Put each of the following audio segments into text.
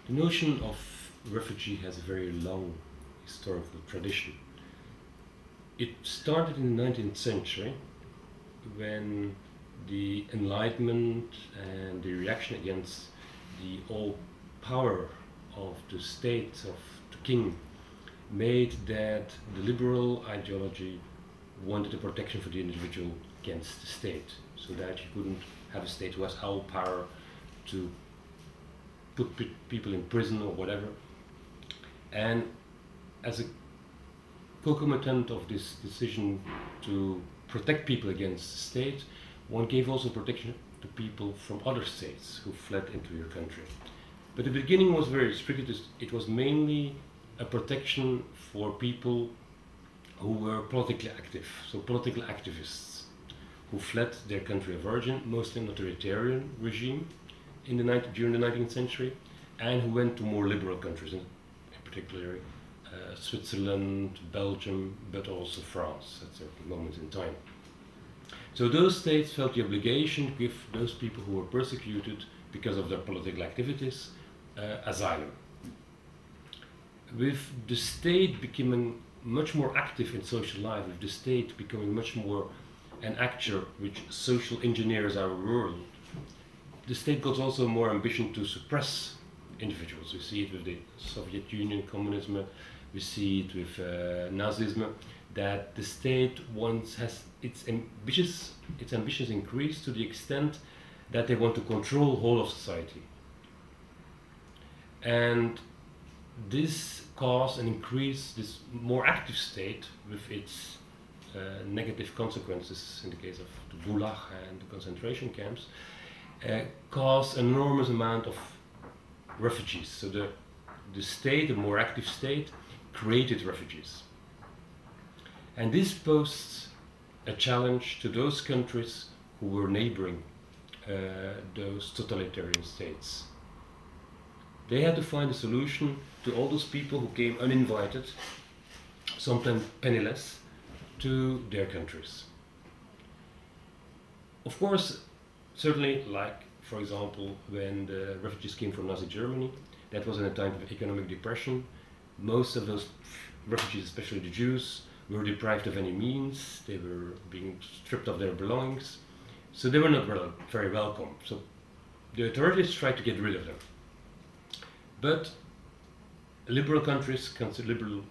The notion of refugee has a very long historical tradition. It started in the 19th century when the Enlightenment and the reaction against the all power of the state, of the king, made that the liberal ideology wanted a protection for the individual against the state, so that you couldn't have a state who has all power to put people in prison or whatever. And as a concomitant of this decision to protect people against the state, one gave also protection to people from other states who fled into your country. But the beginning was very strict. It was mainly a protection for people who were politically active, so political activists who fled their country of origin, mostly an authoritarian regime during the 19th century, and who went to more liberal countries, in particular Switzerland, Belgium, but also France at certain moments in time. So those states felt the obligation to give those people who were persecuted because of their political activities asylum. With the state becoming much more active in social life, with the state becoming much more an actor which social engineers our world, the state got also more ambition to suppress individuals. We see it with the Soviet Union, communism, we see it with Nazism, that the state has its ambitions increased to the extent that they want to control the whole of society. And this caused an increase, this more active state with its negative consequences in the case of the Gulag and the concentration camps, caused an enormous amount of refugees. So the state, the more active state, created refugees. And this posed a challenge to those countries who were neighboring those totalitarian states. They had to find a solution to all those people who came uninvited, sometimes penniless, to their countries. Of course, certainly, like, for example, when the refugees came from Nazi Germany, that was in a time of economic depression. Most of those refugees, especially the Jews, were deprived of any means. They were being stripped of their belongings. So they were not very welcome. So the authorities tried to get rid of them. But liberal countries, liberal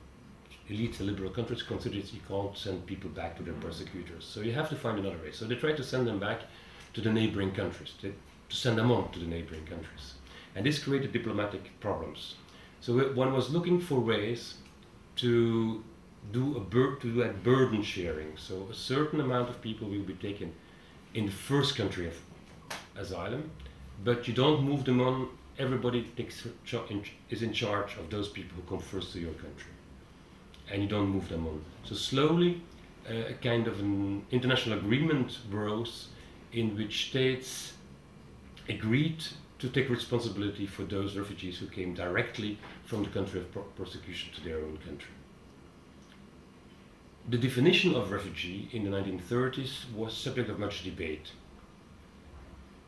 elites and liberal countries considered you can't send people back to their persecutors. So you have to find another way. So they tried to send them back to the neighboring countries, to send them on to the neighboring countries. And this created diplomatic problems. So one was looking for ways to do a burden sharing. So a certain amount of people will be taken in the first country of asylum, but you don't move them on. Everybody is in charge of those people who come first to your country, and you don't move them on. So slowly, a kind of an international agreement arose in which states agreed to take responsibility for those refugees who came directly from the country of persecution to their own country. The definition of refugee in the 1930s was subject of much debate.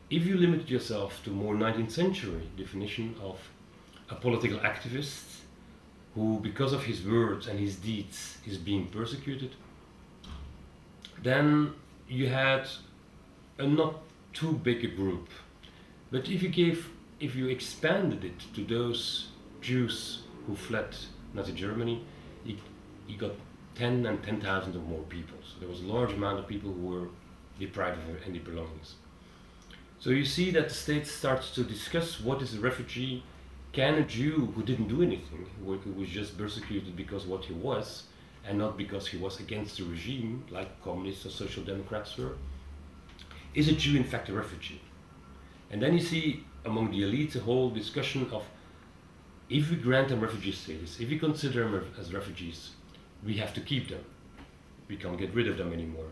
If you limit yourself to more 19th century definition of a political activist who, because of his words and his deeds, is being persecuted, then you had a not too big a group. But if you expanded it to those Jews who fled Nazi Germany, you got 10 and 10,000 or more people. So there was a large amount of people who were deprived of any belongings. So you see that the state starts to discuss what is a refugee. Can a Jew who didn't do anything, who was just persecuted because of what he was, and not because he was against the regime, like communists or social democrats were, is a Jew in fact a refugee? And then you see among the elites a whole discussion of, if we grant them refugee status, if we consider them as refugees, we have to keep them. We can't get rid of them anymore.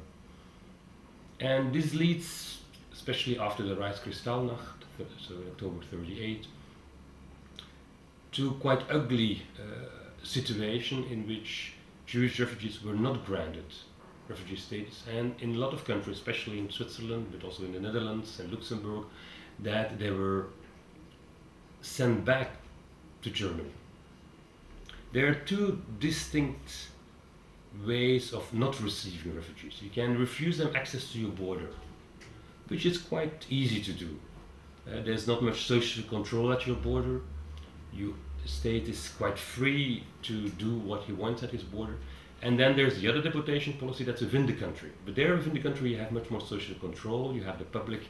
And this leads, especially after the Reichskristallnacht, so October 38, to quite ugly situation in which Jewish refugees were not granted refugee status, and in a lot of countries, especially in Switzerland, but also in the Netherlands and Luxembourg, that they were sent back to Germany. There are two distinct ways of not receiving refugees. You can refuse them access to your border, which is quite easy to do. There's not much social control at your border. The state is quite free to do what he wants at his border. And then there's the other deportation policy that's within the country. But there within the country you have much more social control. You have the public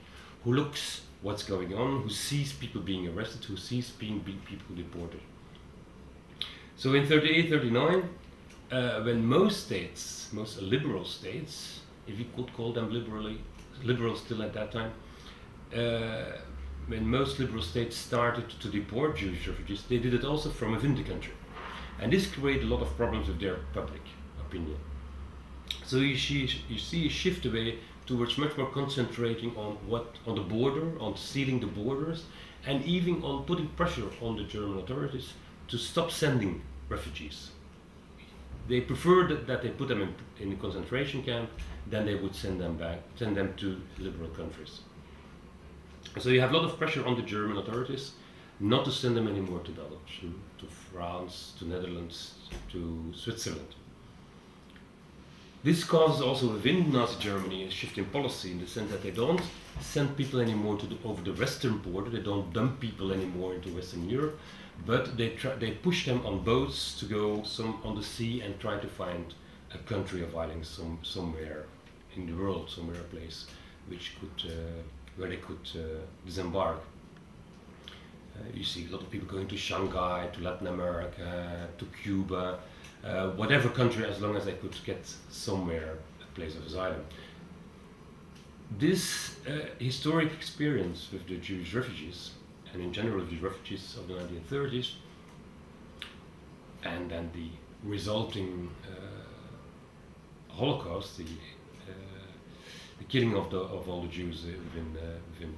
who looks what's going on, who sees people being arrested, who sees people deported. So in 38, 39, when most states, most liberal states, if you could call them liberal still at that time, when most liberal states started to deport Jewish refugees, they did it also from within the country. And this created a lot of problems with their public opinion. So you see a shift away towards much more concentrating on the border, on sealing the borders, and even on putting pressure on the German authorities to stop sending refugees. They preferred that they put them in a concentration camp than they would send them to liberal countries. So you have a lot of pressure on the German authorities not to send them anymore to Belgium, to France, to Netherlands, to Switzerland. This causes also within Nazi Germany a shift in policy, in the sense that they don't send people anymore over the western border, they don't dump people anymore into Western Europe, but they push them on boats to go on the sea and try to find a country of island somewhere in the world, somewhere a place where they could disembark. You see a lot of people going to Shanghai, to Latin America, to Cuba, whatever country, as long as they could get somewhere a place of asylum. This historic experience with the Jewish refugees, and in general the refugees of the 1930s, and then the resulting Holocaust, the killing of all the Jews within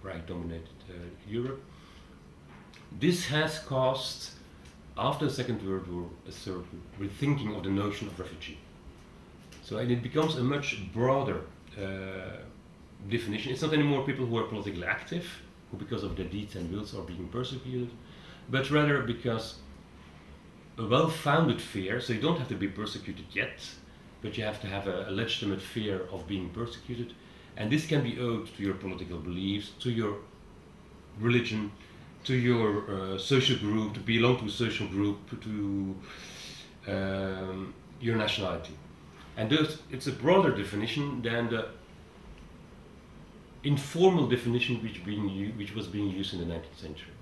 Reich-dominated Europe. This has caused, after the Second World War, a certain rethinking of the notion of refugee. So and it becomes a much broader definition. It's not anymore people who are politically active, who because of their deeds and wills are being persecuted, but rather because a well-founded fear, so you don't have to be persecuted yet, but you have to have a legitimate fear of being persecuted, and this can be owed to your political beliefs, to your religion, to your social group, to belong to a social group, to your nationality. And it's a broader definition than the informal definition which was being used in the 19th century.